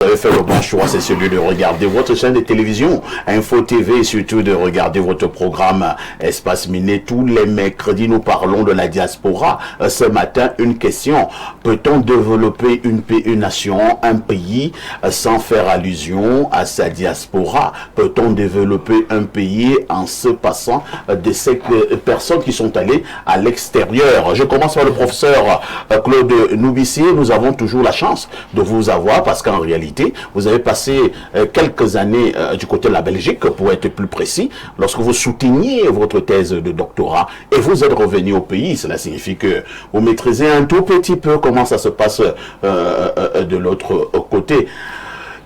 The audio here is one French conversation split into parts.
Vous avez fait le bon choix, c'est celui de regarder votre chaîne de télévision, Info TV, et surtout de regarder votre programme Espace Miné. Tous les mercredis, nous parlons de la diaspora. Ce matin, une question. Peut-on développer une nation, un pays, sans faire allusion à sa diaspora? Peut-on développer un pays en se passant de ces personnes qui sont allées à l'extérieur? Je commence par le professeur Claude Noubissier. Nous avons toujours la chance de vous avoir parce qu'en réalité, vous avez passé quelques années du côté de la Belgique, pour être plus précis, lorsque vous souteniez votre thèse de doctorat et vous êtes revenu au pays. Cela signifie que vous maîtrisez un tout petit peu comment ça se passe de l'autre côté.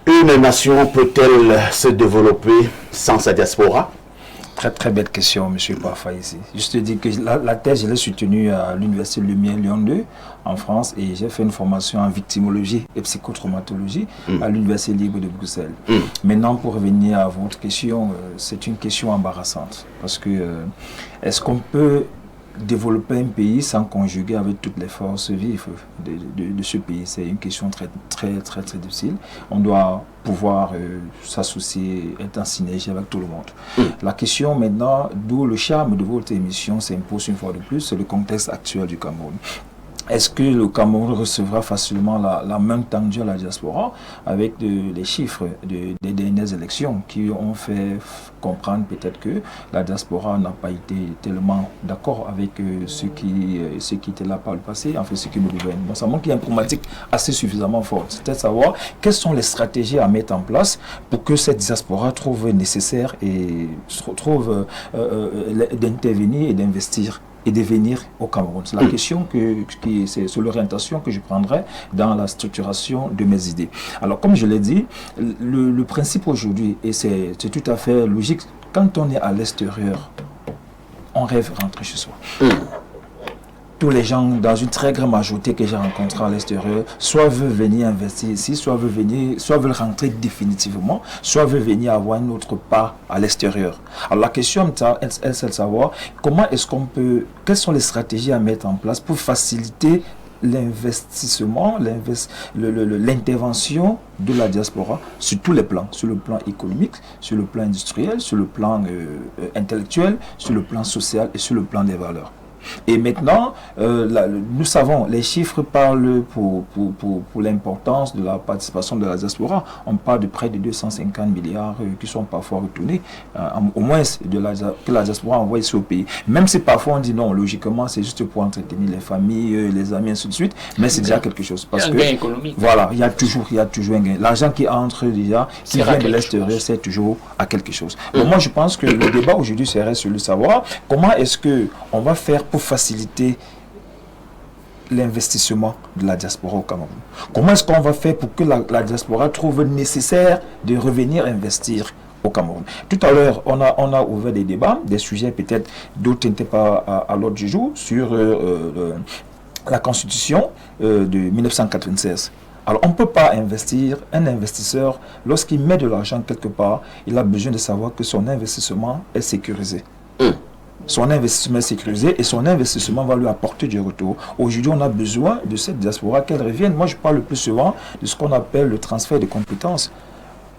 Une nation peut-elle se développer sans sa diaspora? Très belle question, M. Parfa, ici. Je te dis que la thèse, je l'ai soutenue à l'Université Lumière Lyon 2, en France, et j'ai fait une formation en victimologie et psychotraumatologie à l'Université libre de Bruxelles. Maintenant, pour revenir à votre question, c'est une question embarrassante, parce que est-ce qu'on peut développer un pays sans conjuguer avec toutes les forces vives de ce pays? C'est une question très difficile. On doit pouvoir s'associer, être en synergie avec tout le monde. La question maintenant, d'où le charme de votre émission s'impose une fois de plus, c'est le contexte actuel du Cameroun. Est-ce que le Cameroun recevra facilement la main tendue à la diaspora avec les chiffres des dernières élections qui ont fait comprendre peut-être que la diaspora n'a pas été tellement d'accord avec ceux qui étaient là par le passé, en fait ceux qui nous gouvernent. Donc ça montre qu'il y a une problématique assez suffisamment forte. C'est-à-dire savoir quelles sont les stratégies à mettre en place pour que cette diaspora trouve nécessaire et trouve d'intervenir et d'investir et de venir au Cameroun. C'est la question c'est l'orientation que je prendrai dans la structuration de mes idées. Alors, comme je l'ai dit, le principe aujourd'hui, et c'est tout à fait logique, quand on est à l'extérieur, on rêve rentrer chez soi. Tous les gens, dans une très grande majorité que j'ai rencontrés à l'extérieur, soit veulent venir investir ici, soit veulent rentrer définitivement, soit veulent venir avoir une autre part à l'extérieur. Alors la question, c'est de savoir comment est-ce qu'on peut, quelles sont les stratégies à mettre en place pour faciliter l'investissement, l'intervention de la diaspora sur tous les plans, sur le plan économique, sur le plan industriel, sur le plan intellectuel, sur le plan social et sur le plan des valeurs. Et maintenant, nous savons, les chiffres parlent pour l'importance de la participation de la diaspora. On parle de près de 250 milliards qui sont parfois retournés, au moins que la diaspora envoie ici au pays. Même si parfois on dit non, logiquement c'est juste pour entretenir les familles, les amis, ainsi de suite, mais c'est déjà quelque chose. Parce que, gain économique. Voilà, il y a toujours un gain. L'argent qui entre déjà, qui vient de l'extérieur, c'est toujours à quelque chose. Donc moi je pense que le débat aujourd'hui serait sur le savoir comment est-ce qu'on va faire pour faciliter l'investissement de la diaspora au Cameroun. Comment est-ce qu'on va faire pour que la diaspora trouve nécessaire de revenir investir au Cameroun? Tout à l'heure, on a ouvert des débats, des sujets peut-être d'autres n'étaient pas à l'ordre du jour, sur la Constitution de 1996. Alors, on ne peut pas investir, un investisseur, lorsqu'il met de l'argent quelque part, il a besoin de savoir que son investissement est sécurisé. Son investissement est sécurisé et son investissement va lui apporter du retour. Aujourd'hui, on a besoin de cette diaspora qu'elle revienne. Moi, je parle le plus souvent de ce qu'on appelle le transfert de compétences.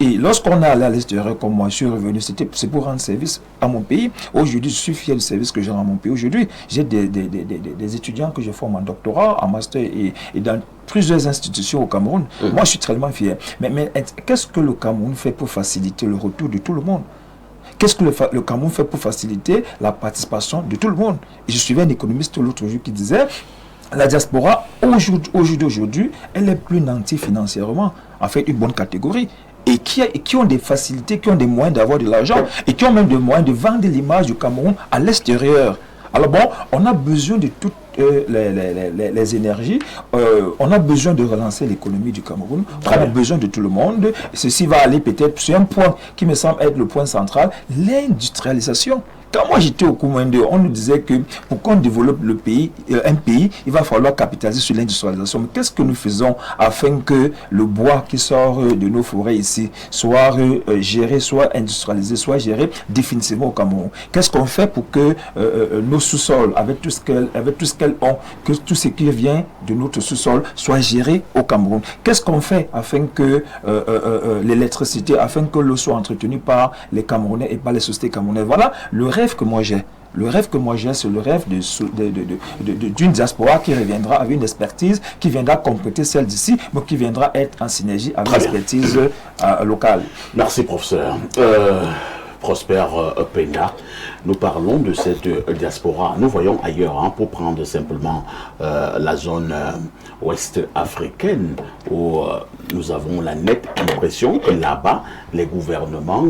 Et lorsqu'on est allé à l'extérieur, comme moi, je suis revenu, c'est pour rendre service à mon pays. Aujourd'hui, je suis fier du service que j'ai dans mon pays. Aujourd'hui, j'ai des étudiants que je forme en doctorat, en master et dans plusieurs institutions au Cameroun. Moi, je suis tellement fier. Mais qu'est-ce que le Cameroun fait pour faciliter le retour de tout le monde? Qu'est-ce que le Cameroun fait pour faciliter la participation de tout le monde? Et je suivais un économiste l'autre jour qui disait la diaspora, aujourd'hui, elle est plus nantie financièrement, en fait une bonne catégorie. Et qui ont des facilités, qui ont des moyens d'avoir de l'argent, et qui ont même des moyens de vendre l'image du Cameroun à l'extérieur. Alors bon, on a besoin de toutes les énergies, on a besoin de relancer l'économie du Cameroun, on a besoin de tout le monde. Ceci va aller peut-être sur un point qui me semble être le point central, l'industrialisation. Quand moi j'étais au Koumouende, on nous disait que pour qu'on développe le pays, un pays, il va falloir capitaliser sur l'industrialisation. Mais qu'est-ce que nous faisons afin que le bois qui sort de nos forêts ici soit géré, soit industrialisé, soit géré définitivement au Cameroun? Qu'est-ce qu'on fait pour que nos sous-sols, avec tout ce qu'elles ont, que tout ce qui vient de notre sous-sol soit géré au Cameroun? Qu'est-ce qu'on fait afin que l'électricité, afin que l'eau soit entretenue par les Camerounais et par les sociétés camerounaises? Voilà le rêve que moi j'ai. Le rêve que moi j'ai, c'est le rêve d'une diaspora qui reviendra avec une expertise, qui viendra compléter celle d'ici, mais qui viendra être en synergie avec l'expertise locale. Merci, professeur. Prosper Penda, nous parlons de cette diaspora. Nous voyons ailleurs, hein, pour prendre simplement la zone ouest africaine, où nous avons la nette impression que là-bas, les gouvernements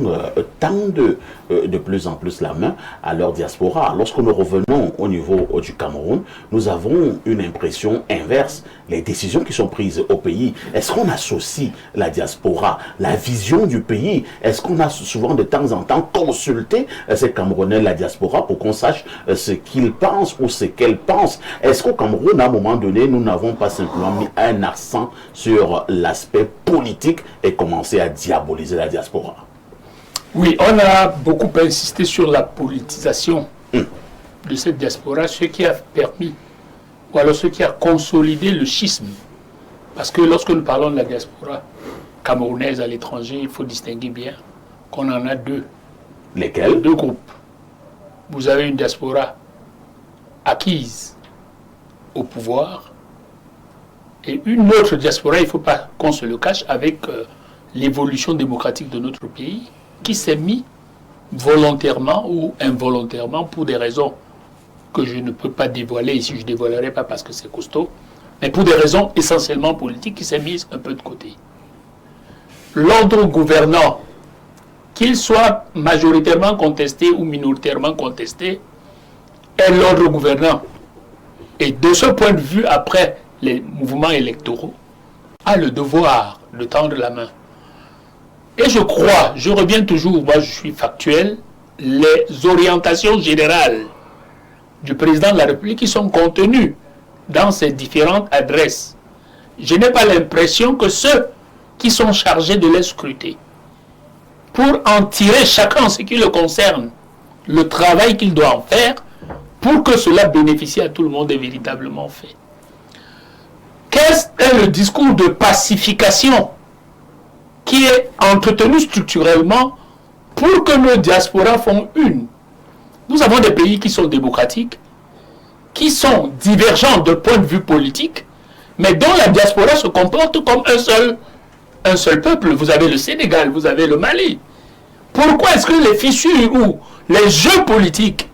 tendent de plus en plus la main à leur diaspora. Lorsque nous revenons au niveau du Cameroun, nous avons une impression inverse. Les décisions qui sont prises au pays, est-ce qu'on associe la diaspora, la vision du pays? Est-ce qu'on a souvent de temps en temps consulté ces Camerounais, la diaspora, pour qu'on sache ce qu'ils pensent ou ce qu'elles pensent? Est-ce qu'au Cameroun, à un moment donné, nous n'avons pas simplement mis un accent sur l'aspect politique et commencé à diaboliser la diaspora? Oui, on a beaucoup insisté sur la politisation de cette diaspora, ce qui a permis, ou alors ce qui a consolidé le schisme. Parce que lorsque nous parlons de la diaspora camerounaise à l'étranger, il faut distinguer bien qu'on en a deux. Lesquels? Deux groupes. Vous avez une diaspora acquise au pouvoir et une autre diaspora, il ne faut pas qu'on se le cache, avec l'évolution démocratique de notre pays, qui s'est mis volontairement ou involontairement, pour des raisons que je ne peux pas dévoiler ici, je ne dévoilerai pas parce que c'est costaud, mais pour des raisons essentiellement politiques, qui s'est mise un peu de côté. L'ordre gouvernant, qu'il soit majoritairement contesté ou minoritairement contesté, est l'ordre gouvernant. Et de ce point de vue, après les mouvements électoraux, a le devoir de tendre la main. Et je crois, je reviens toujours, moi je suis factuel, les orientations générales du président de la République qui sont contenues dans ces différentes adresses. Je n'ai pas l'impression que ceux qui sont chargés de les scruter, pour en tirer chacun ce qui le concerne, le travail qu'il doit en faire, pour que cela bénéficie à tout le monde, est véritablement fait. Qu'est-ce le discours de pacification qui est entretenu structurellement pour que nos diasporas font une? Nous avons des pays qui sont démocratiques, qui sont divergents de point de vue politique, mais dont la diaspora se comporte comme un seul peuple. Vous avez le Sénégal, vous avez le Mali. Pourquoi est-ce que les fissures ou les jeux politiques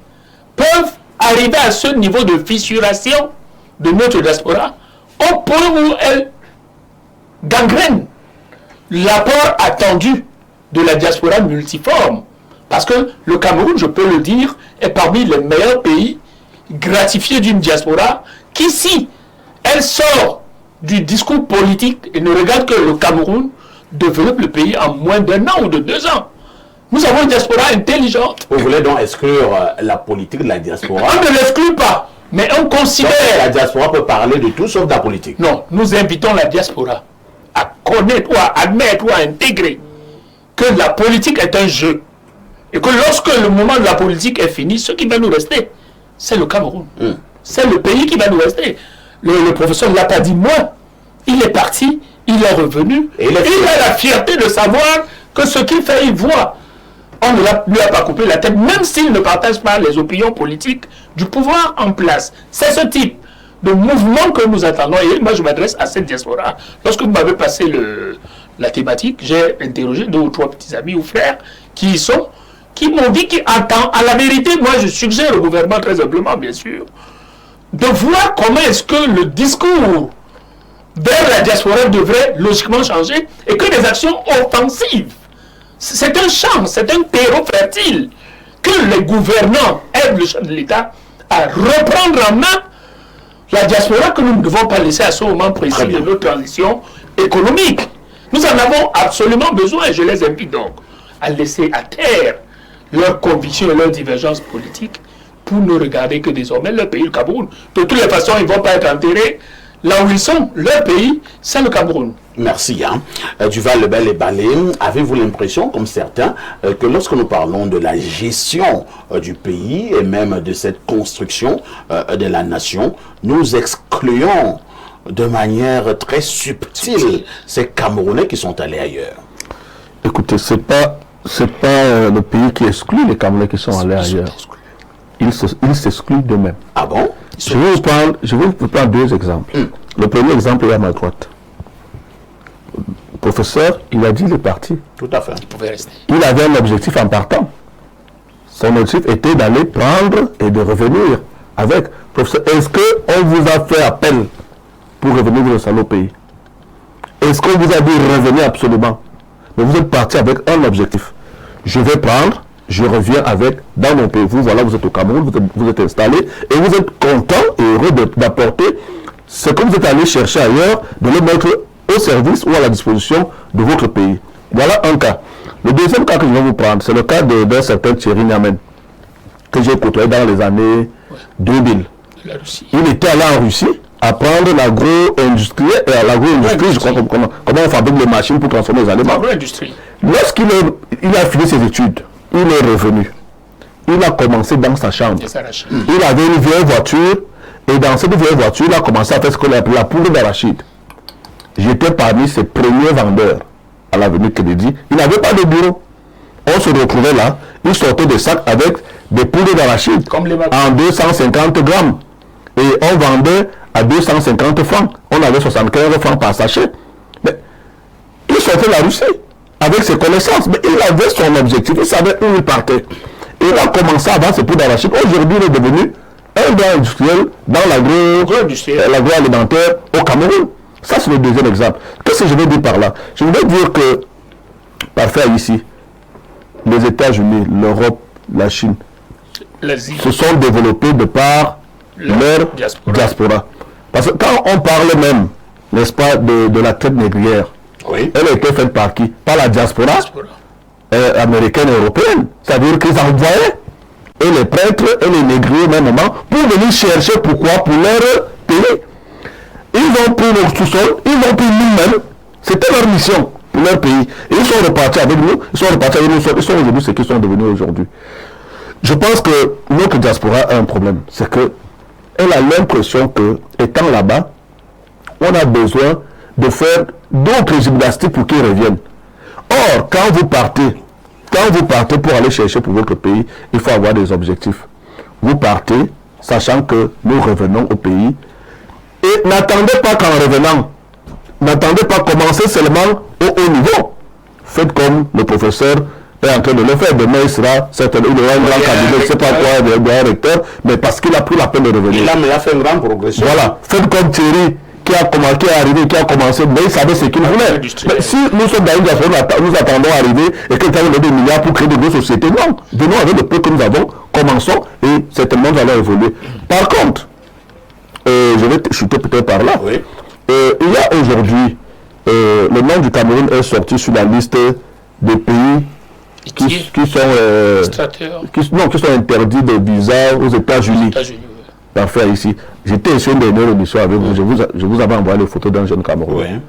peuvent arriver à ce niveau de fissuration de notre diaspora au point où elle gangrène l'apport attendu de la diaspora multiforme? Parce que le Cameroun, je peux le dire, est parmi les meilleurs pays gratifiés d'une diaspora qui, si elle sort du discours politique et ne regarde que le Cameroun, développe le pays en moins d'1 an ou de 2 ans. Nous avons une diaspora intelligente. Vous voulez donc exclure la politique de la diaspora? On ne l'exclut pas, mais on considère... Donc, la diaspora peut parler de tout sauf de la politique. Non, nous invitons la diaspora à connaître ou à admettre ou à intégrer que la politique est un jeu. Et que lorsque le moment de la politique est fini, ce qui va nous rester, c'est le Cameroun. C'est le pays qui va nous rester. Le professeur ne l'a pas dit, moi, il est parti, il est revenu, et il a la fierté de savoir que ce qu'il fait, il voit. On ne lui a pas coupé la tête, même s'il ne partage pas les opinions politiques du pouvoir en place. C'est ce type de mouvement que nous attendons. Et moi, je m'adresse à cette diaspora. Lorsque vous m'avez passé la thématique, j'ai interrogé 2 ou 3 petits amis ou frères qui y sont, qui m'ont dit qu'à la vérité, moi, je suggère au gouvernement, très humblement, bien sûr, de voir comment est-ce que le discours vers la diaspora devrait logiquement changer et que des actions offensives. C'est un champ, c'est un terreau fertile que les gouvernants aident le chef de l'État à reprendre en main la diaspora que nous ne devons pas laisser à ce moment précis de notre transition économique. Nous en avons absolument besoin et je les invite donc à laisser à terre leurs convictions et leurs divergences politiques pour ne regarder que désormais leur pays, le Cameroun. De toutes les façons, ils ne vont pas être enterrés là où ils sont. Leur pays, c'est le Cameroun. Merci. Duval Lebel et Balé, avez-vous l'impression, comme certains, que lorsque nous parlons de la gestion du pays et même de cette construction de la nation, nous excluons de manière très subtile ces Camerounais qui sont allés ailleurs? Écoutez, c'est pas le pays qui exclut les Camerounais qui sont allés ailleurs. Ils s'excluent d'eux-mêmes. Ah bon? Je vais vous prendre deux exemples. Le premier exemple est à ma droite. Le professeur, il a dit il est parti. Tout à fait. Ils pouvaient rester. Il avait un objectif en partant. Son objectif était d'aller prendre et de revenir avec. Professeur, est-ce qu'on vous a fait appel pour revenir vous installer au pays? Est-ce qu'on vous a dit revenir absolument? Mais vous êtes parti avec un objectif. Je vais prendre, je reviens avec dans mon pays. Vous, voilà, vous êtes au Cameroun, vous êtes installé et vous êtes content et heureux d'apporter ce que vous êtes allé chercher ailleurs, de le mettre au service ou à la disposition de votre pays. Voilà un cas. Le deuxième cas que je vais vous prendre, c'est le cas d'un certain Thierry Niamen, que j'ai côtoyé dans les années 2000. La Russie. Il était allé en Russie apprendre l'agro-industrie, je crois comment on fabrique les machines pour transformer les aliments. L'agro-industrie. Lorsqu'il a fini ses études, il est revenu. Il a commencé dans sa chambre. Il avait une vieille voiture et dans cette vieille voiture, il a commencé à faire ce qu'on appelle la poudre d'arachide. J'étais parmi ses premiers vendeurs à l'avenue Kennedy. Il n'avait pas de bureau. On se retrouvait là, il sortait des sacs avec des poudres d'arachide en 250 grammes. Et on vendait à 250 francs. On avait 75 francs par sachet. Mais il sortait de la Russie avec ses connaissances. Mais il avait son objectif, il savait où il partait. Et il a commencé à vendre ses poudres d'arachide. Aujourd'hui, il est devenu un grand industriel dans l'agroalimentaire au Cameroun. Ça, c'est le deuxième exemple. Qu'est-ce que je veux dire par là? Je veux dire que, parfait ici, les États-Unis, l'Europe, la Chine, se sont développés de par leur diaspora. Parce que quand on parle même, n'est-ce pas, de la traite négrière, oui, elle a été faite par qui? Par la diaspora américaine et européenne. C'est-à-dire qu'ils envoyaient et les prêtres et les négriers au même moment pour venir chercher pourquoi? Pour leur pays. Ils ont pris nos sous-sols, ils ont pris nous-mêmes. C'était leur mission pour leur pays. Et ils sont repartis avec nous, ils sont aujourd'hui ce qu'ils sont devenus aujourd'hui. Je pense que notre diaspora a un problème. C'est que elle a l'impression que, étant là-bas, on a besoin de faire d'autres gymnastiques pour qu'ils reviennent. Or, quand vous partez pour aller chercher pour votre pays, il faut avoir des objectifs. Vous partez, sachant que nous revenons au pays. Et n'attendez pas qu'en revenant, n'attendez pas commencer seulement au haut niveau. Faites comme le professeur est en train de le faire. Demain, il sera certainement un grand cabinet, je ne sais pas quoi, un recteur, mais parce qu'il a pris la peine de revenir. Il a fait une grande progression. Voilà. Faites comme Thierry, qui a commencé, mais il savait ce qu'il voulait. Mais si nous sommes dans une diaspora, nous attendons arriver et quelqu'un nous donne des milliards pour créer de grosses sociétés, non. Venons avec le peu que nous avons, commençons et certainement nous allons évoluer. Par contre, je vais chuter peut-être par là. Oui. Il y a aujourd'hui, le nom du Cameroun est sorti sur la liste des pays qui sont interdits de visa aux États-Unis. Parfait ici. J'étais sur une dernière émission avec vous. Je vous avais envoyé les photos d'un jeune Camerounais.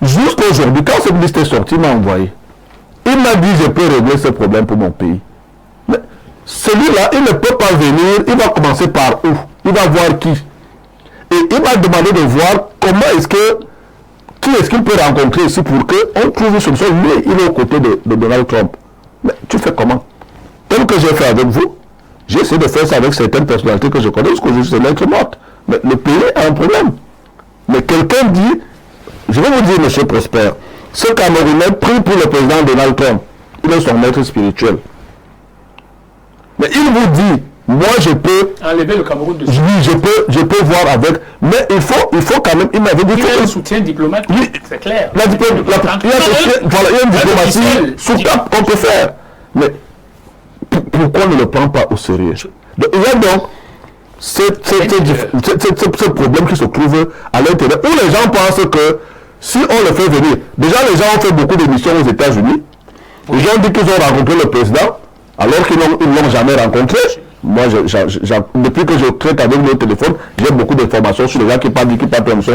Oui. Jusqu'aujourd'hui, quand cette liste est sortie, il m'a envoyé. Il m'a dit je peux régler ce problème pour mon pays. Mais celui-là, il ne peut pas venir. Il va commencer par où? Il va voir qui? Et il m'a demandé de voir qui est-ce qu'il peut rencontrer ici pour qu'on trouve une solution. Lui, il est aux côtés de Donald Trump. Mais tu fais comment? Tel que j'ai fait avec vous, j'ai essayé de faire ça avec certaines personnalités que je connais, parce que je suis lettre morte. Mais le pays a un problème. Mais quelqu'un dit, je vais vous dire, M. Prosper, ce Camerounais pris pour le président Donald Trump, il est son maître spirituel. Mais il vous dit, moi je peux enlever le Cameroun de oui, je peux voir avec, mais il faut quand même, il m'avait dit il y a un soutien diplomatique, oui, c'est clair. Il y a une diplomatie sous-table qu'on peut faire. Mais pourquoi on ne le prend pas au sérieux? Il y a donc ce problème qui se trouve à l'intérieur, où les gens pensent que si on le fait venir, déjà les gens ont fait beaucoup d'émissions aux États-Unis, les gens disent qu'ils ont rencontré le président alors qu'ils ne l'ont jamais rencontré. Moi, depuis que je traite avec le téléphone, j'ai beaucoup d'informations sur les gens qui parlent aux États-Unis.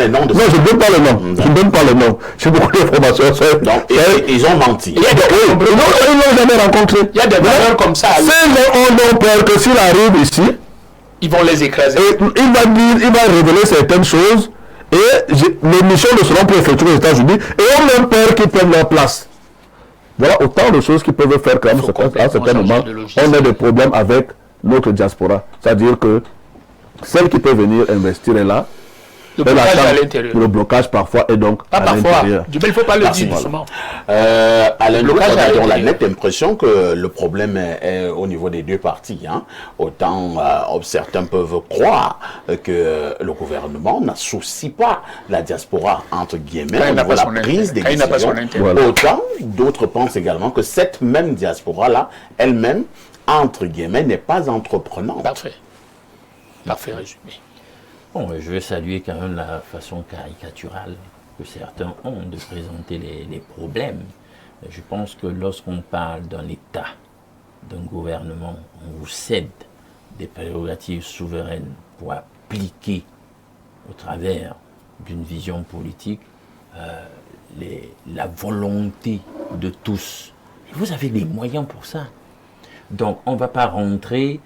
Non, je ne donne pas le nom. Je ne donne pas le nom. J'ai beaucoup d'informations. Donc, ils ont menti. Ils ne l'ont jamais rencontré. Il y a des valeurs comme ça. Ces gens ont peur que s'ils arrivent ici, ils vont les écraser. Et il va révéler certaines choses et les missions ne seront plus effectuées aux États-Unis et ont même peur qu'ils prennent leur place. Voilà autant de choses qui peuvent faire qu'à un certain moment, on a des problèmes avec notre diaspora. C'est-à-dire que celle qui peut venir investir est là. Le blocage à l'intérieur. Le blocage parfois est donc pas à l'intérieur. Il ne faut pas le dire doucement. Alain, nous avons la nette impression que le problème est au niveau des deux parties. Hein. Autant certains peuvent croire que le gouvernement n'associe pas la diaspora, entre guillemets, au niveau de la prise des décisions. Autant d'autres pensent également que cette même diaspora-là, elle-même, entre guillemets, n'est pas entreprenante. Parfait. Parfait résumé. Bon, je veux saluer quand même la façon caricaturale que certains ont de présenter les problèmes. Je pense que lorsqu'on parle d'un État, d'un gouvernement, on vous cède des prérogatives souveraines pour appliquer au travers d'une vision politique la volonté de tous. Et vous avez les moyens pour ça. Donc on ne va pas rentrer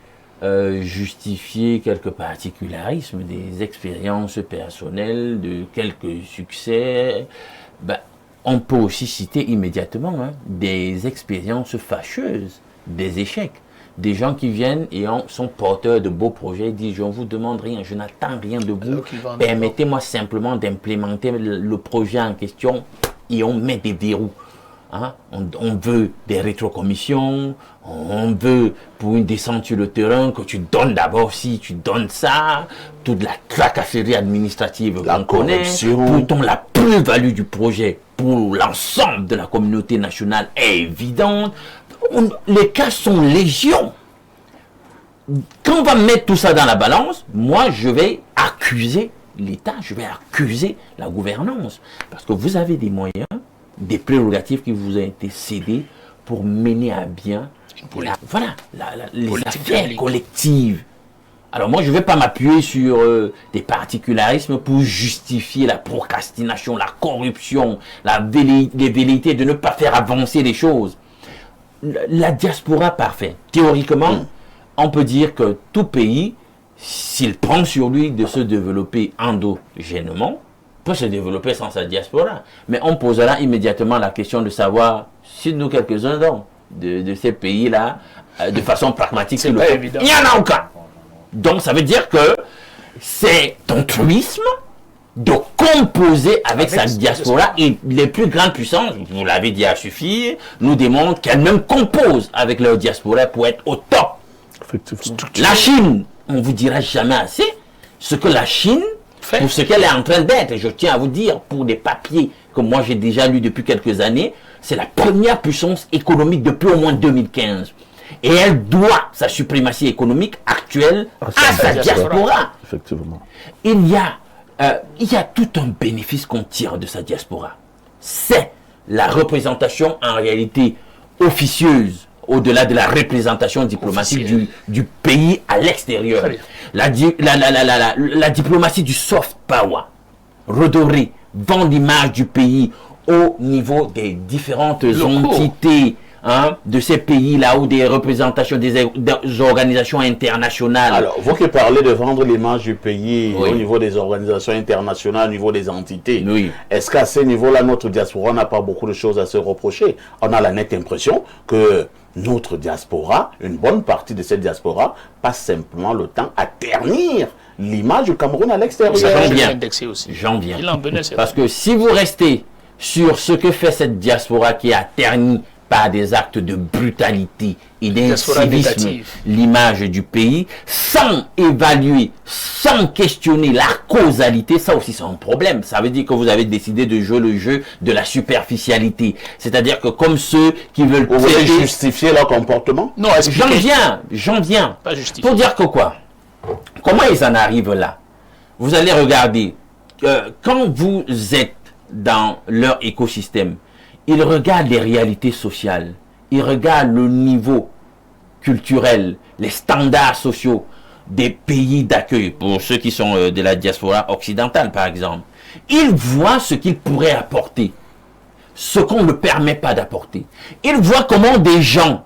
justifier quelques particularismes, des expériences personnelles, de quelques succès. On peut aussi citer immédiatement des expériences fâcheuses, des échecs. Des gens qui viennent et sont porteurs de beaux projets, disent je ne vous demande rien, je n'attends rien de vous, permettez-moi simplement d'implémenter le projet en question et on met des verrous. Hein? On veut des rétrocommissions, on veut pour une descente sur le terrain que tu donnes d'abord, si tu donnes ça, toute la tracasserie administrative qu'on connaît, pourtant la plus-value du projet pour l'ensemble de la communauté nationale est évidente. Les cas sont légion. Quand on va mettre tout ça dans la balance, moi je vais accuser l'État, je vais accuser la gouvernance, parce que vous avez des moyens, des prérogatives qui vous ont été cédées pour mener à bien les affaires collectives. Alors moi, je ne vais pas m'appuyer sur des particularismes pour justifier la procrastination, la corruption, les velléités de ne pas faire avancer les choses. La diaspora, parfait. Théoriquement, on peut dire que tout pays, s'il prend sur lui de se développer endogènement, peut se développer sans sa diaspora. Mais on posera immédiatement la question de savoir si nous, quelques-uns de ces pays-là, de façon pragmatique, il n'y en a aucun. Donc ça veut dire que c'est un truisme de composer avec sa diaspora, et les plus grandes puissances, vous l'avez dit à suffire, nous démontrent qu'elles-mêmes composent avec leur diaspora pour être au top. La Chine, on ne vous dira jamais assez ce que la Chine, pour ce qu'elle est en train d'être, et je tiens à vous dire, pour des papiers que moi j'ai déjà lus depuis quelques années, c'est la première puissance économique depuis au moins 2015. Et elle doit sa suprématie économique actuelle à sa diaspora. Effectivement. Il y a tout un bénéfice qu'on tire de sa diaspora. C'est la représentation en réalité officieuse, au-delà de la représentation diplomatique du pays à l'extérieur. La diplomatie du soft power, redorer, vendre l'image du pays au niveau des différentes entités de ces pays-là, ou des représentations des organisations internationales. Alors, vous qui parlez de vendre l'image du pays au niveau des organisations internationales, au niveau des entités, est-ce qu'à ce niveau-là, notre diaspora n'a pas beaucoup de choses à se reprocher? On a la nette impression que notre diaspora, une bonne partie de cette diaspora, passe simplement le temps à ternir l'image du Cameroun à l'extérieur. J'en viens. Parce que si vous restez sur ce que fait cette diaspora qui a terni par des actes de brutalité et d'incivisme l'image du pays, sans évaluer, sans questionner la causalité, ça aussi c'est un problème. Ça veut dire que vous avez décidé de jouer le jeu de la superficialité. C'est-à-dire que comme ceux qui veulent... Vous voulez justifier leur comportement? Non, j'en viens. Pas justifier. Pour dire que quoi? Comment ils en arrivent là? Vous allez regarder, quand vous êtes dans leur écosystème, ils regardent les réalités sociales il regarde le niveau culturel, les standards sociaux des pays d'accueil, pour ceux qui sont de la diaspora occidentale par exemple, il voit ce qu'il pourrait apporter, ce qu'on ne permet pas d'apporter. Il voit comment des gens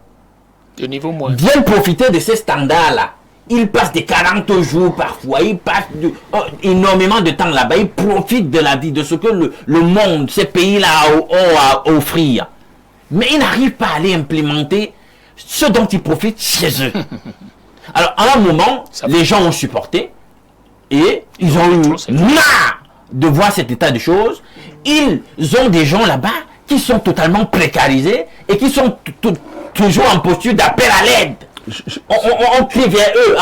de niveau moins viennent profiter de ces standards-là. Ils passent des 40 jours parfois, ils passent énormément de temps là-bas, ils profitent de la vie, de ce que le monde, ces pays-là ont à offrir. Mais ils n'arrivent pas à aller implémenter ce dont ils profitent chez eux. Alors, à un moment, les gens ont supporté et ils ont eu marre de voir cet état de choses. Ils ont des gens là-bas qui sont totalement précarisés et qui sont toujours en posture d'appel à l'aide. On crie vers eux,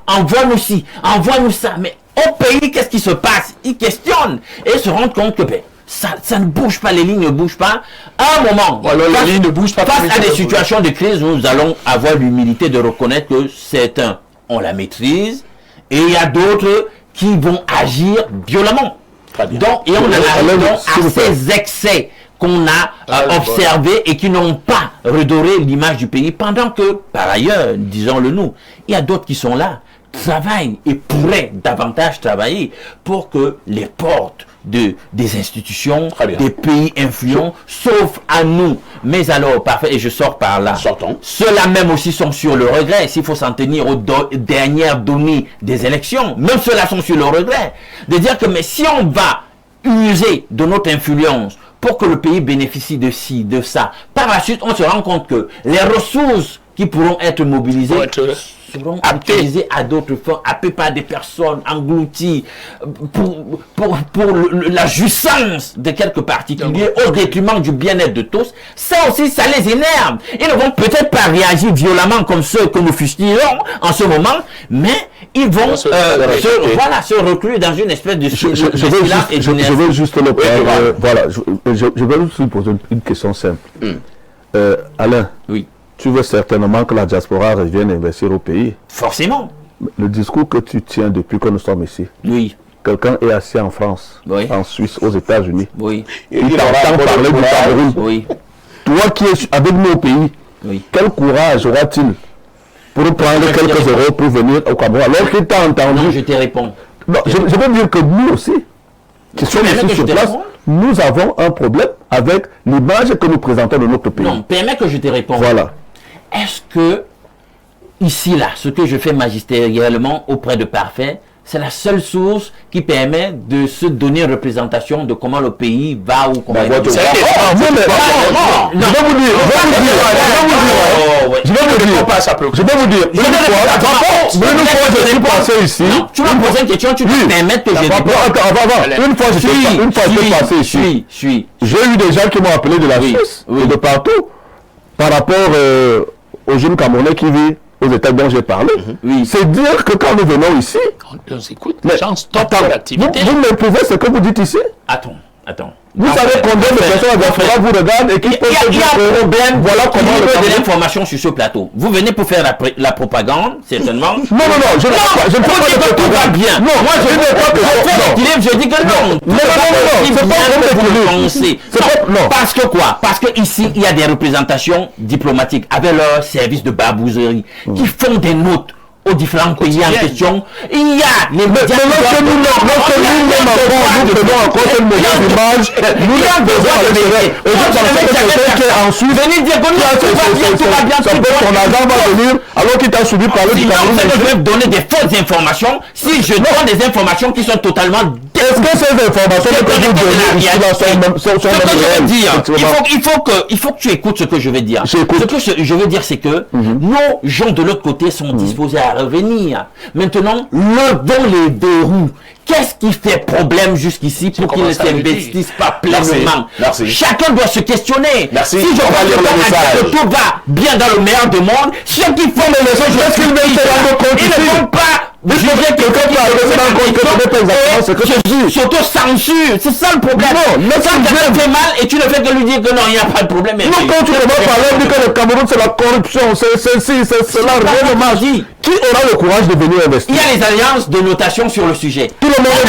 envoie-nous ci, envoie-nous ça. Mais au pays, qu'est-ce qui se passe? Ils questionnent et se rendent compte que ça ne bouge pas, les lignes ne bougent pas. À un moment, les lignes ne bougent pas, face à des situations de crise, nous allons avoir l'humilité de reconnaître que certains ont la maîtrise et il y a d'autres qui vont agir violemment. Donc, et on en arrive donc à ces excès qu'on a observés et qui n'ont pas redoré l'image du pays, pendant que, par ailleurs, disons-le nous, il y a d'autres qui sont là, travaillent et pourraient davantage travailler pour que les portes des institutions, des pays influents, sauf à nous. Mais alors, parfait, et je sors par là. Sortons. Ceux-là même aussi sont sur le regret, s'il faut s'en tenir aux dernières données des élections. Même ceux-là sont sur le regret. De dire que, mais si on va user de notre influence pour que le pays bénéficie de ci, de ça, par la suite, on se rend compte que les ressources qui pourront être mobilisées seront utilisées à d'autres fins, happées par des personnes englouties pour la jouissance de quelques particuliers au détriment du bien-être de tous. Ça aussi, ça les énerve. Ils ne vont peut-être pas réagir violemment comme ceux que nous fustillons en ce moment, mais ils vont se reclure dans une espèce de silence et je veux juste le prendre. Voilà, je vais juste lui poser une question simple. Alain, oui. Tu veux certainement que la diaspora revienne investir au pays. Forcément. Le discours que tu tiens depuis que nous sommes ici. Oui. Quelqu'un est assis en France, en Suisse, aux États-Unis. Oui. Il t'entend parler du Cameroun. Oui. Toi qui es avec nous au pays, quel courage aura-t-il pour prendre quelques euros pour venir au Cameroun alors qu'il t'a entendu? Non, je te réponds. Non, je veux dire que nous aussi, qui sommes ici sur place, nous avons un problème avec l'image que nous présentons de notre pays. Non, permets que je te réponde. Voilà. Est-ce que, ici, là, ce que je fais magistériellement auprès de Parfait, c'est la seule source qui permet de se donner une représentation de comment le pays va ou comment il va. Je vais vous dire, une fois je suis passé ici. Tu m'as posé une question, tu peux permettre que je réponde. Une fois je suis passé ici. J'ai eu des gens qui m'ont appelé de la Suisse et de partout par rapport aux jeunes Camerounais qui vivent aux États dont j'ai parlé. C'est dire que quand nous venons ici, on s'écoute, les gens stoppent l'activité. Vous me prouvez ce que vous dites ici? Attends. Vous savez combien de personnes à diaspora vous regardent et qui peuvent se dire un problème. Voilà comment il y a de l'information sur ce plateau. Vous venez pour faire la propagande, certainement. Non, je ne peux pas dire que tout va bien. Non, moi je ne veux pas que je dis que non. Non, parce que quoi? Parce que ici il y a des représentations diplomatiques avec leur service de babouserie qui font des notes aux différents pays en question. Il y a les médias. Alors qu'il t'a suivi parler du Cameroun. Je vais donner des fausses informations si je donne des informations qui sont totalement. Est-ce que ces informations que vous donnez sont il faut que tu écoutes ce que je vais dire. Ce que je veux dire, c'est que nos gens de l'autre côté sont disposés à revenir. Maintenant, levons les verrous. Qu'est-ce qui fait problème jusqu'ici pour qu'ils ne s'investissent pas pleinement? Chacun doit se questionner. Si je vois que tout va bien dans le meilleur des mondes, ceux qui font les leçons, ils ne vont pas juger quelqu'un qui s'auto-censure. C'est ça le problème. Quand quelqu'un fait mal et tu ne fais que lui dire que non, il n'y a pas de problème. Non, quand tu ne vas parler, dire que le Cameroun c'est la corruption, c'est la réellement dit. Qui aura le courage de venir investir? Il y a les alliances de notation sur le sujet. Tout le monde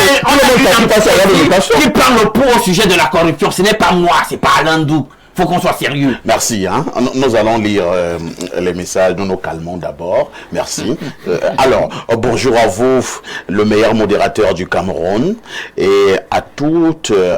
qui prend le pot au sujet de la corruption. Ce n'est pas moi, c'est pas Alain Douk. faut qu'on soit sérieux. Merci. Hein. Nous allons lire les messages. Nous nous calmons d'abord. Merci. Alors, bonjour à vous, le meilleur modérateur du Cameroun, et à tout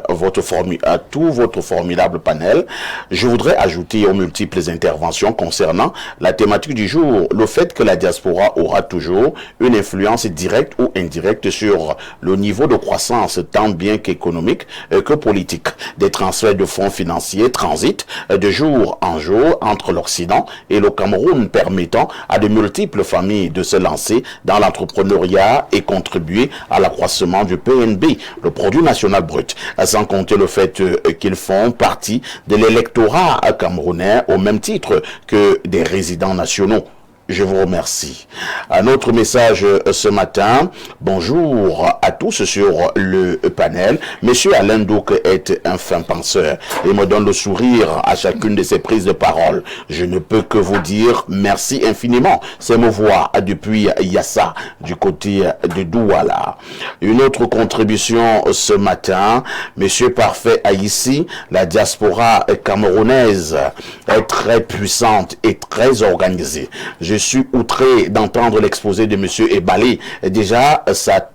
votre formidable panel. Je voudrais ajouter aux multiples interventions concernant la thématique du jour, le fait que la diaspora aura toujours une influence directe ou indirecte sur le niveau de croissance, tant bien qu'économique que politique. Des transferts de fonds financiers transitent de jour en jour entre l'Occident et le Cameroun, permettant à de multiples familles de se lancer dans l'entrepreneuriat et contribuer à l'accroissement du PNB, le produit national brut, sans compter le fait qu'ils font partie de l'électorat camerounais au même titre que des résidents nationaux. Je vous remercie. Un autre message ce matin. Bonjour à tous sur le panel. Monsieur Alain Douk est un fin penseur et me donne le sourire à chacune de ses prises de parole. Je ne peux que vous dire merci infiniment. C'est me voir depuis Yassa, du côté de Douala. Une autre contribution ce matin. Monsieur Parfait a ici, la diaspora camerounaise est très puissante et très organisée. Je suis outré d'entendre l'exposé de M. Ebalé. Déjà, sa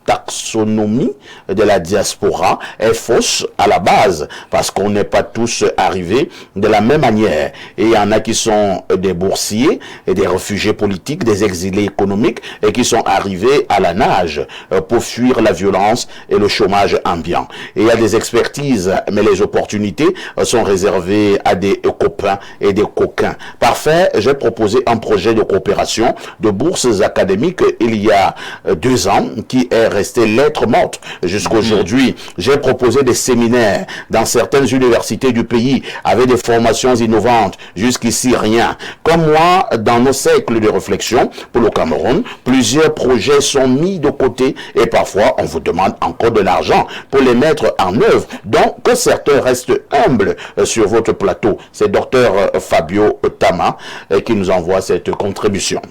taxonomie de la diaspora est fausse à la base, parce qu'on n'est pas tous arrivés de la même manière. Et il y en a qui sont des boursiers, et des réfugiés politiques, des exilés économiques, et qui sont arrivés à la nage pour fuir la violence et le chômage ambiant. Et il y a des expertises, mais les opportunités sont réservées à des copains et des coquins. Parfait, j'ai proposé un projet de coopération de bourses académiques il y a 2 ans, qui est resté lettre morte jusqu'aujourd'hui. J'ai proposé des séminaires dans certaines universités du pays avec des formations innovantes. Jusqu'ici, rien. Comme moi, dans nos cercles de réflexion pour le Cameroun, plusieurs projets sont mis de côté et parfois on vous demande encore de l'argent pour les mettre en œuvre. Donc, que certains restent humbles sur votre plateau. C'est Dr Fabio Tama qui nous envoie cette contribution.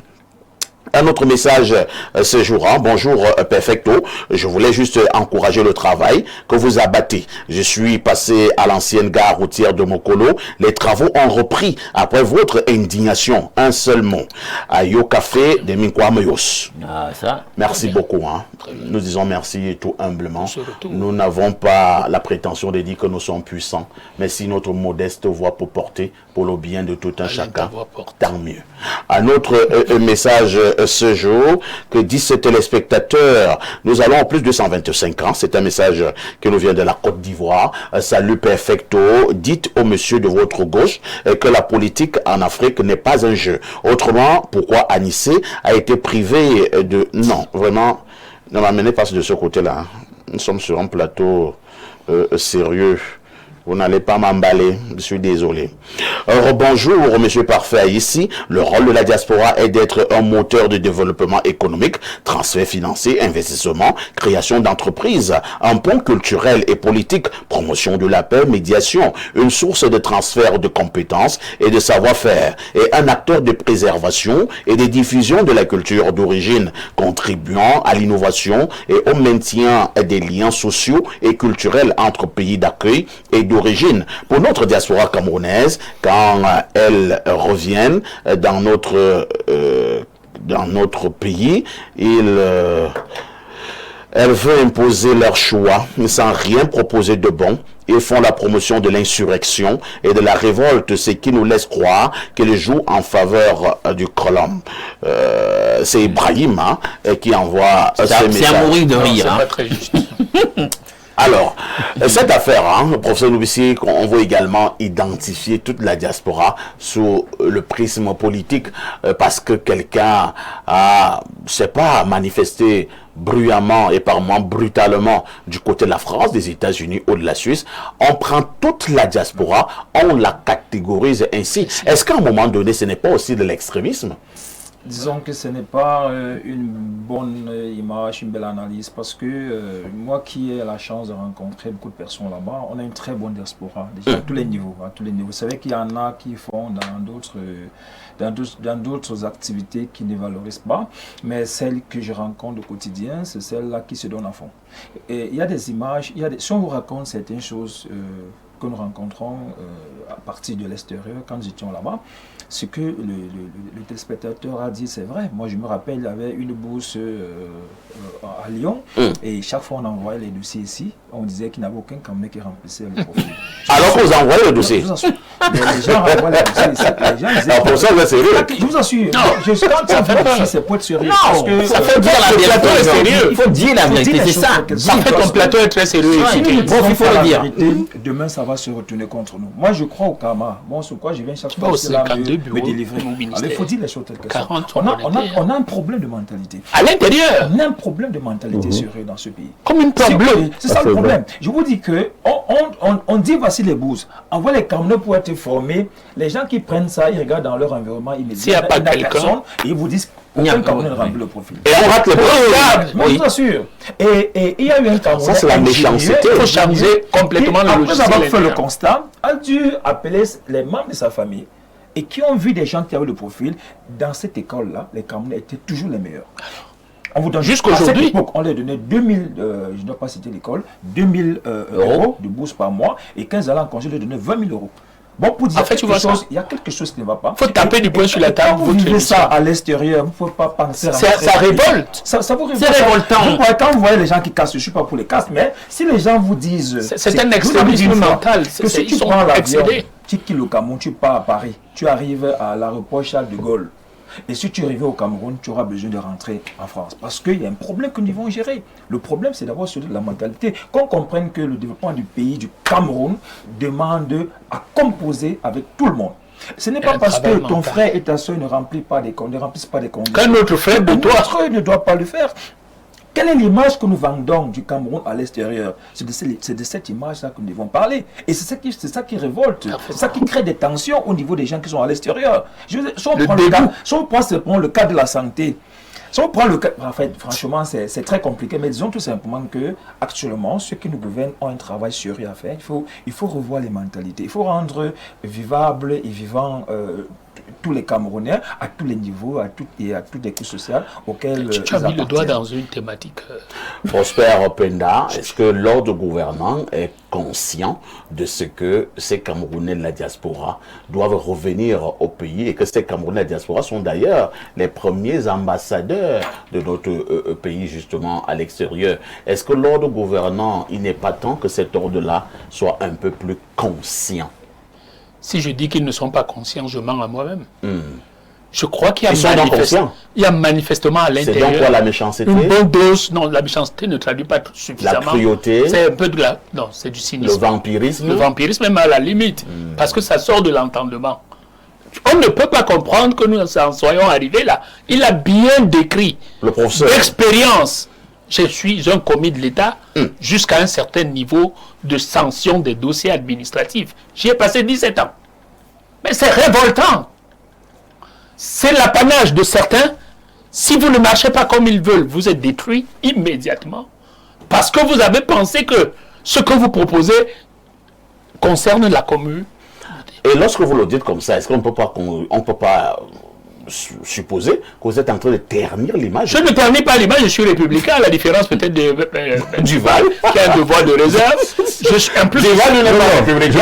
Un autre message ce jour, bonjour Perfecto, je voulais juste encourager le travail que vous abattez. Je suis passé à l'ancienne gare routière de Mokolo, les travaux ont repris après votre indignation. Un seul mot, Ayo Café de Minkwameyos. Ah, ça. Merci beaucoup. Nous disons merci tout humblement. Nous n'avons pas la prétention de dire que nous sommes puissants, mais si notre modeste voix peut porter pour le bien de tout un chacun, tant mieux. Un autre message ce jour, que disent ces téléspectateurs, nous allons en plus de 125 ans, c'est un message qui nous vient de la Côte d'Ivoire. Salut Perfecto, dites au monsieur de votre gauche que la politique en Afrique n'est pas un jeu. Autrement, pourquoi Anissé a été privé de... Non, vraiment, ne m'amenez pas de ce côté-là. Nous sommes sur un plateau sérieux. Vous n'allez pas m'emballer, je suis désolé. Bonjour, monsieur Parfait. Ici, le rôle de la diaspora est d'être un moteur de développement économique, transfert financier, investissement, création d'entreprises, un pont culturel et politique, promotion de la paix, médiation, une source de transfert de compétences et de savoir-faire, et un acteur de préservation et de diffusion de la culture d'origine, contribuant à l'innovation et au maintien des liens sociaux et culturels entre pays d'accueil et d'origine. Pour notre diaspora camerounaise, quand elles reviennent dans notre pays, elles veulent imposer leur choix sans rien proposer de bon. Ils font la promotion de l'insurrection et de la révolte, ce qui nous laisse croire qu'ils jouent en faveur du colon. C'est Ibrahim qui envoie ce message. C'est à mourir de rire. C'est pas très juste. Alors, cette affaire, le professeur Noubissi, on veut également identifier toute la diaspora sous le prisme politique, parce que quelqu'un a, je sais pas, manifesté bruyamment et par moments brutalement du côté de la France, des États-Unis ou de la Suisse. On prend toute la diaspora, on la catégorise ainsi. Est-ce qu'à un moment donné, ce n'est pas aussi de l'extrémisme? Disons que ce n'est pas une bonne image, une belle analyse, parce que moi qui ai la chance de rencontrer beaucoup de personnes là-bas, on a une très bonne diaspora, déjà à tous les niveaux. À tous les niveaux. Vous savez qu'il y en a qui font dans d'autres activités qui ne valorisent pas, mais celles que je rencontre au quotidien, c'est celles-là qui se donnent à fond. Et il y a des images, si on vous raconte certaines choses que nous rencontrons à partir de l'extérieur quand nous étions là-bas, ce que le téléspectateur a dit, c'est vrai. Moi, je me rappelle, il y avait une bourse à Lyon, et chaque fois on envoyait les dossiers ici, on disait qu'il n'y avait aucun Camerounais qui remplissait le profil. Alors que vous envoyez le dossier. Je vous assure. Les gens renvoient les dossiers ici. Les gens disaient, pour ça, vous êtes sérieux. je vous assure. Quand ça fait dossier, c'est pour être sérieux. Non, parce que ça fait dire la vérité. est sérieux. Il faut dire la vérité, c'est ça. En fait, ton plateau est très sérieux. Si nous ne il faut disons pas le la dire. vérité, demain ça va se retourner contre nous. Moi je crois au karma. Bon, sur quoi je viens chaque fois au c'est là 52 me bureaux délivrer. au ministère. Il faut dire les choses telles qu'elles sont. 40 On a un problème de mentalité. À l'intérieur, On a un problème de mentalité sérieux dans ce pays. comme une pomme bleue. C'est ça le problème. Je vous dis que on dit voici les bourses. On voit les Camerounais pour être formés. Les gens qui prennent ça, ils regardent dans leur environnement immédiat. S'il n'y a pas quelqu'un, et ils vous disent Il y a aucun Camerounais ne pas- remplit le profil. Et on rate le Regarde, Moi, je vous assure. Et il y a eu un Camerounais. Ça, c'est la méchanceté. il faut changer complètement qui, le après logiciel. avoir fait le intérieur. constat, a dû appeler les membres de sa famille et qui ont vu des gens qui avaient le profil. Dans cette école-là, les Camerounais étaient toujours les meilleurs. On vous donne Jusqu'aujourd'hui. à cette époque, on leur donnait 2000, je ne dois pas citer l'école, 2000 euros de bourse par mois et 15 allaient en congé, leur donnaient 20 000 euros. Bon, pour dire En fait, tu quelque vois chose, ça. il y a quelque chose qui ne va pas. Faut taper du poing sur la table, Quand vous votre vivez émission. ça à l'extérieur, vous ne pouvez pas penser à Ça rentrer. révolte. Ça vous révolte. C'est révoltant. Quand vous voyez les gens qui cassent, je ne suis pas pour les casses, mais si les gens vous disent... C'est un vous extrémisme avez dit une fois mental. que si Ils tu sont prends l'avion, excédés. tu quittes le Cameroun, tu pars à Paris, tu arrives à l'aéroport Charles de Gaulle. Et si tu arrives au Cameroun, tu auras besoin de rentrer en France. Parce qu'il y a un problème que nous devons gérer. Le problème, c'est d'abord celui de la mentalité. Qu'on comprenne que le développement du pays, du Cameroun, demande à composer avec tout le monde. Ce n'est Il y a pas un parce que travail ton mental. frère et ta soeur ne remplissent pas des conditions. Qu'un autre frère de toi. Notre ne doit pas le faire. Quelle est l'image que nous vendons du Cameroun à l'extérieur? C'est de cette image-là que nous devons parler. Et c'est ça qui révolte. C'est ça qui crée des tensions au niveau des gens qui sont à l'extérieur. Si on prend le cas de la santé, si on prend le cas, en fait, franchement, c'est très compliqué, mais disons tout simplement que actuellement, ceux qui nous gouvernent ont un travail sérieux à faire. Il faut revoir les mentalités. Il faut rendre vivables et vivants tous les Camerounais à tous les niveaux, à toutes les couches sociales auxquelles Tu as ils mis le doigt appartiennent. dans une thématique. Prosper Penda, est-ce que l'ordre gouvernant est conscient de ce que ces Camerounais de la diaspora doivent revenir au pays et que ces Camerounais de la diaspora sont d'ailleurs les premiers ambassadeurs de notre pays justement à l'extérieur? Est-ce que l'ordre gouvernant, il n'est pas temps que cet ordre-là soit un peu plus conscient? Si je dis qu'ils ne sont pas conscients, je mens à moi-même. Je crois qu'il y Ils sont donc conscients. il y a manifestement à C'est l'intérieur donc quoi la méchanceté? une bonne dose. Non, la méchanceté ne traduit pas suffisamment. La cruauté? C'est un peu de la... Non, c'est du Le cynisme. vampirisme? Le vampirisme même à la limite. Parce que ça sort de l'entendement. On ne peut pas comprendre que nous en soyons arrivés là. Il a bien décrit Le professeur. l'expérience. Je suis un commis de l'État jusqu'à un certain niveau de sanction des dossiers administratifs. J'y ai passé 17 ans. Mais c'est révoltant. C'est l'apanage de certains. Si vous ne marchez pas comme ils veulent, vous êtes détruit immédiatement. Parce que vous avez pensé que ce que vous proposez concerne la commune. Et lorsque vous le dites comme ça, est-ce qu'on ne peut pas supposer que vous êtes en train de ternir l'image? Je ne termine pas l'image, je suis républicain, à la différence peut-être du Val, qui a un devoir de réserve. Je suis un plus. Duval ne n'est pas républicain.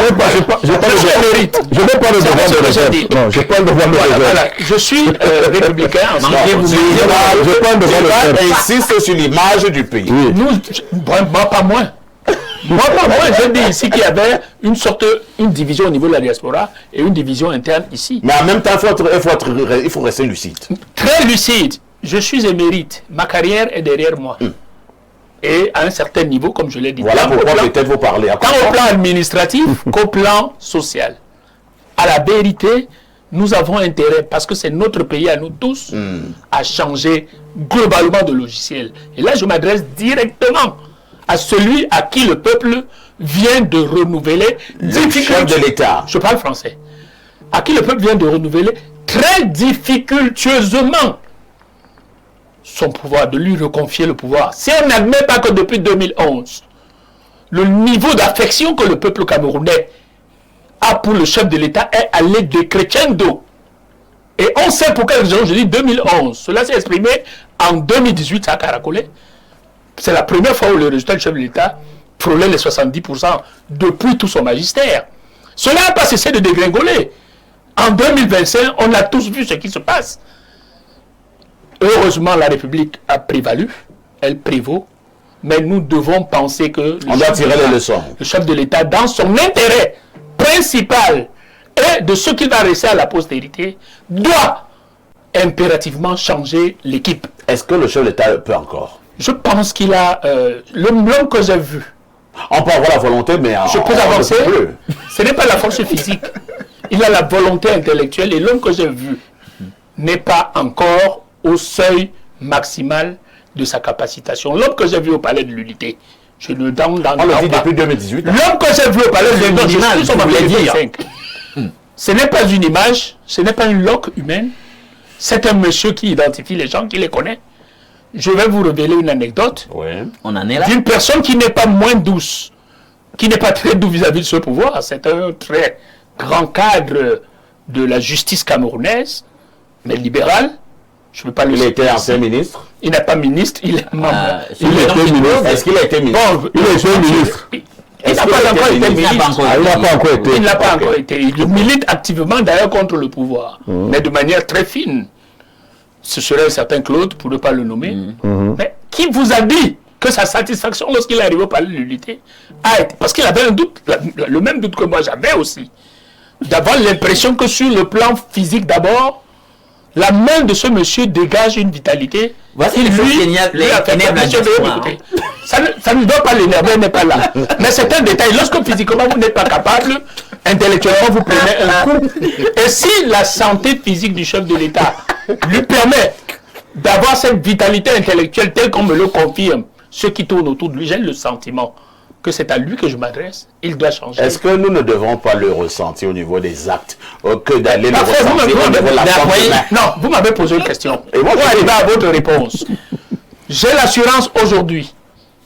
Je n'ai pas le devoir de réserve. Non, je n'ai pas le devoir de réserve. Voilà, je suis républicain. Non, J'ai pas le devoir de Duval réserve. insiste sur l'image du pays. Oui. Moi, pas moins. Moi, pas moins. Je dis ici qu'il y avait une division au niveau de la diaspora et une division interne ici. Mais en même temps, il faut rester lucide. Très lucide. Je suis émérite. Ma carrière est derrière moi. Et à un certain niveau, comme je l'ai dit. Voilà tant pourquoi au plan- peut-être vous parlez à tant au plan administratif qu'au plan social. À la vérité, nous avons intérêt, parce que c'est notre pays à nous tous, à changer globalement de logiciel. Et là, je m'adresse directement à celui à qui le peuple vient de renouveler le chef de l'État. Je parle français. À qui le peuple vient de renouveler très difficultueusement son pouvoir, de lui reconfier le pouvoir. Si on n'admet pas que depuis 2011, le niveau d'affection que le peuple camerounais a pour le chef de l'État est allé décrescendo. Et on sait pour quelle raison je dis 2011. Cela s'est exprimé en 2018 à Caracolé. C'est la première fois où le résultat du chef de l'État frôlait les 70% depuis tout son magistère. Cela n'a pas cessé de dégringoler. En 2025, on a tous vu ce qui se passe. Heureusement, la République a prévalu, elle prévaut, mais nous devons penser que on doit tirer les leçons. Le chef de l'État, dans son intérêt principal et de ce qu'il va rester à la postérité, doit impérativement changer l'équipe. Est-ce que le chef de l'État peut encore? Je pense qu'il a l'homme que j'ai vu. On peut avoir la volonté, mais je peux avancer. Ce n'est pas la force physique. Il a la volonté intellectuelle et l'homme que j'ai vu n'est pas encore au seuil maximal de sa capacitation. L'homme que j'ai vu au palais de l'Unité, je le donne dans on le dit depuis 2018. L'homme que j'ai vu au palais de l'Unité, ce n'est pas une image, ce n'est pas une loque humaine. C'est un monsieur qui identifie les gens, qui les connaît. Je vais vous révéler une anecdote. Oui. On en est là. D'une personne qui n'est pas moins douce, qui n'est pas très douce vis-à-vis de ce pouvoir. C'est un très grand cadre de la justice camerounaise, mais libéral. Je ne veux pas le Il était ancien ministre. Il n'est pas ministre, il est membre. Il était ministre. Est-ce qu'il a été ministre? Bon, il était ministre. Il n'a pas encore été ministre. Il n'a pas encore été. Il n'a pas encore été. Il milite activement d'ailleurs contre le pouvoir, mais de manière très fine. Ce serait un certain Claude, pour ne pas le nommer. Mais qui vous a dit que sa satisfaction lorsqu'il est arrivé au palais de l'Unité a été... Parce qu'il avait un doute, le même doute que moi j'avais aussi, d'avoir l'impression que sur le plan physique d'abord, la main de ce monsieur dégage une vitalité. Voici les choses qui énervent la diaspora. Ça ne doit pas l'énerver, n'est pas là. Mais c'est un détail. Lorsque physiquement vous n'êtes pas capable, intellectuellement vous prenez un coup. Et si la santé physique du chef de l'État lui permet d'avoir cette vitalité intellectuelle telle qu'on me le confirme, ceux qui tournent autour de lui, j'ai le sentiment que c'est à lui que je m'adresse, il doit changer. Est-ce que nous ne devons pas le ressentir au niveau des actes que d'aller le ressentir au niveau de la forme humaine? Non, vous m'avez posé une question. Et moi, je vais arriver à votre réponse. J'ai l'assurance aujourd'hui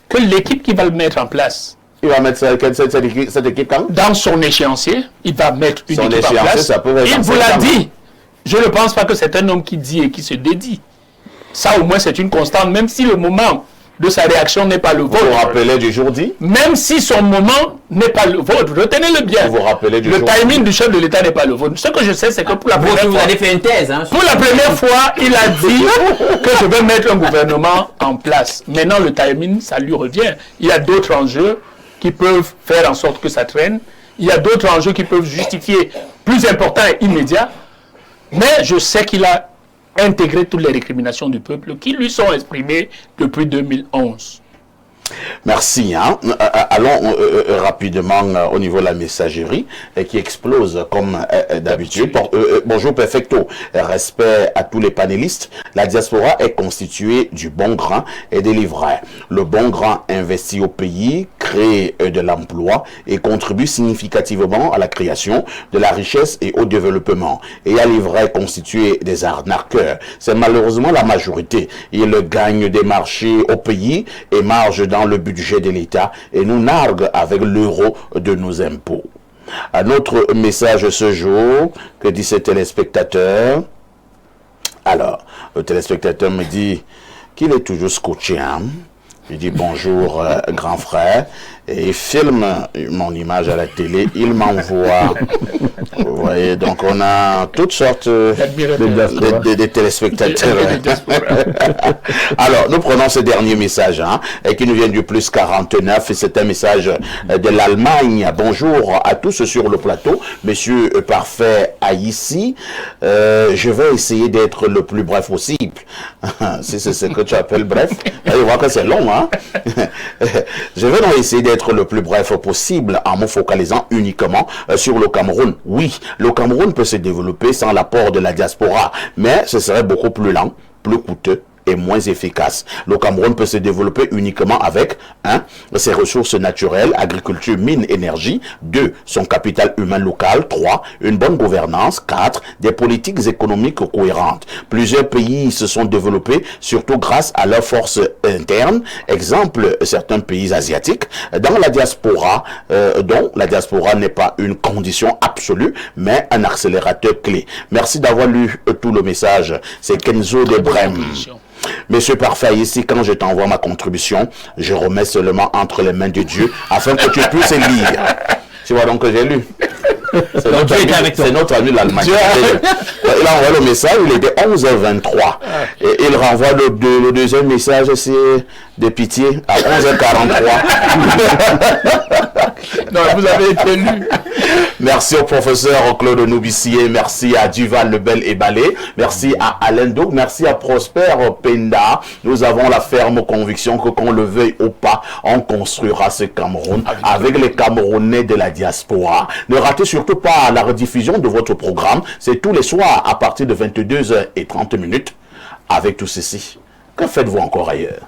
que l'équipe qui va le mettre en place, il va mettre cette équipe quand? Dans son échéancier, il va mettre une son équipe en place. Ça peut il vous l'a dit. Je ne pense pas que c'est un homme qui dit et qui se dédie. Ça, au moins, c'est une constante, même si le moment de sa réaction n'est pas le vôtre. Vous vous rappelez du jour dit? Même si son moment n'est pas le vôtre, retenez-le bien. Vous vous rappelez du le jour timing du chef de l'État n'est pas le vôtre. Ce que je sais, c'est que pour la première fois... Vous avez fait une thèse. Hein, pour la première fois, il a dit que je vais mettre un gouvernement en place. Maintenant, le timing, ça lui revient. Il y a d'autres enjeux qui peuvent faire en sorte que ça traîne. Il y a d'autres enjeux qui peuvent justifier plus importants et immédiats. Mais je sais qu'il a intégrer toutes les récriminations du peuple qui lui sont exprimées depuis 2011. Merci. Allons rapidement au niveau de la messagerie qui explose comme d'habitude. Bonjour Perfecto. Respect à tous les panélistes. La diaspora est constituée du bon grain et des livraires. Le bon grain investit au pays, crée de l'emploi et contribue significativement à la création de la richesse et au développement. Et à livraire constitué des arnaqueurs. C'est malheureusement la majorité. Ils gagnent des marchés au pays et margent dans le budget de l'État et nous narguent avec l'euro de nos impôts. Un autre message ce jour, que dit ce téléspectateur? Alors, le téléspectateur me dit qu'il est toujours scotché. Il dit bonjour grand frère et il filme mon image à la télé, il m'envoie. Vous voyez, donc on a toutes sortes de téléspectateurs. Alors, nous prenons ce dernier message qui nous vient du plus 49 et c'est un message de l'Allemagne. Bonjour à tous sur le plateau. Monsieur Parfait Haïssi, je vais essayer d'être le plus bref possible. Si c'est ce que tu appelles bref, je vois que c'est long. Je vais donc essayer d'être le plus bref possible en me focalisant uniquement sur le Cameroun. Oui, le Cameroun peut se développer sans l'apport de la diaspora, mais ce serait beaucoup plus lent, plus coûteux et moins efficace. Le Cameroun peut se développer uniquement avec 1. Ses ressources naturelles, agriculture, mines, énergie. 2. Son capital humain local. 3. Une bonne gouvernance. 4. Des politiques économiques cohérentes. Plusieurs pays se sont développés surtout grâce à leurs forces internes. Exemple, certains pays asiatiques. Dans la diaspora, dont la diaspora n'est pas une condition absolue, mais un accélérateur clé. Merci d'avoir lu tout le message. C'est Kenzo de Brême. Monsieur Parfait, ici, quand je t'envoie ma contribution, je remets seulement entre les mains de Dieu afin que tu puisses lire. Tu vois donc que j'ai lu. C'est notre ami de l'Allemagne. Il a envoyé le message, il était 11h23. Et il renvoie le deuxième message, c'est de pitié, à 11h43. Non, vous avez été lu. Merci au professeur Claude Noubissier, merci à Duval Lebel et Balé, merci à Alain Doug, merci à Prosper Penda. Nous avons la ferme conviction que qu'on le veuille ou pas, on construira ce Cameroun avec les Camerounais de la diaspora. Ne ratez surtout pas la rediffusion de votre programme, c'est tous les soirs à partir de 22h30 avec tout ceci. Que faites-vous encore ailleurs?